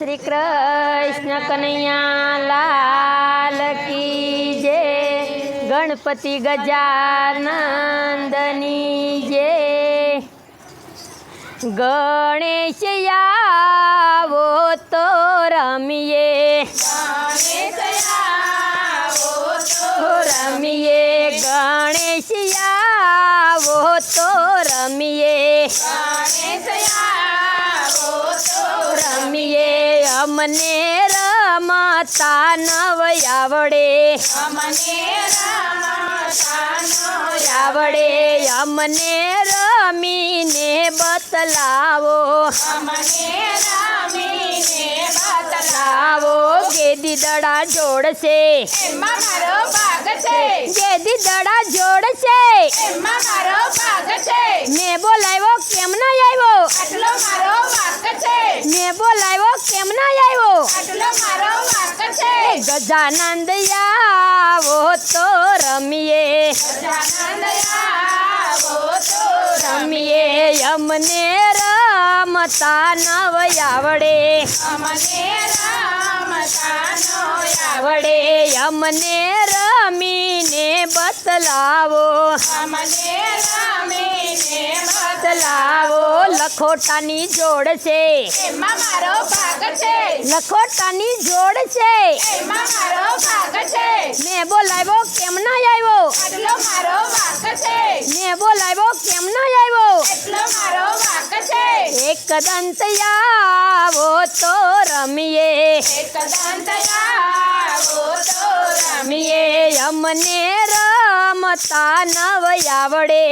श्री कृष्ण कन्हैया लाल की जय। गणपति गजानंदनी जय। गणेश आवो तो रमिए, रमिए गणेश आवो तो रमिए, रमिए अमने रमता नव आवड़े, आवड़े अमने रमीने बतलावो, बतलावो गेदी दड़ा जोड़ से गेदी दड़ा जोड़ से मैं बोलायो केम ना आयो, मैं बोलायो केम ना आयो। गजानंद आवो तो रमिए, रमिए अमने रमता नव आवड़े, आवड़े अमने रमीने बतलावो, बतलावो लखोटानी जोड़ से, लखोटानी जोड़ से मैं बोलायो केम ना आयो, मैं बोलायो केम ना आयो। एक दंत आवो तो रमिए, रमिए अमने रमता नव आवड़े,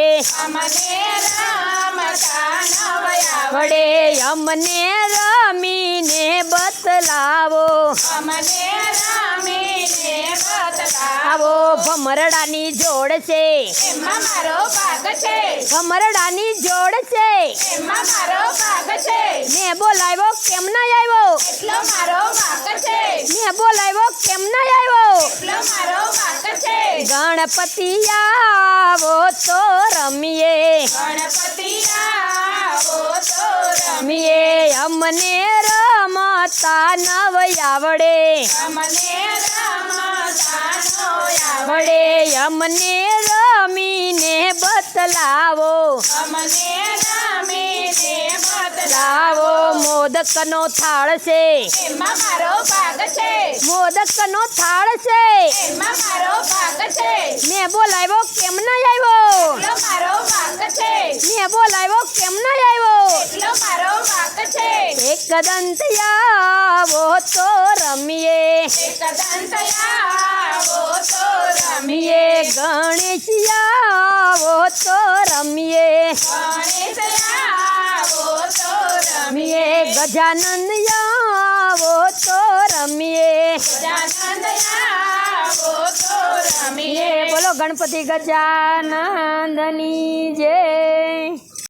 आवड़े अमने रमीने बतलावो, आवो भमरडानी जोड़ से, भमरडानी जोड़ से मैं बोलायो केम ना आयो, मैं बोलायो केम ना आयो। गणपति आवो तो रमिए, रमिए अमने रमता नव आवड़े, आवड़े अमने रमीने बतलावो, बतलावो मोदक नो थाल से, मोदक नो थाल से मैं बोलायो केम ना आयो, मैं बोलायो केम ना आयो। एक दंत आवो तो रमिए, रमिए गणेश आवो तो रमिए, रमिए गजानंद आवो तो रमिए, रमिए बोलो गणपति गजानंदनी जय।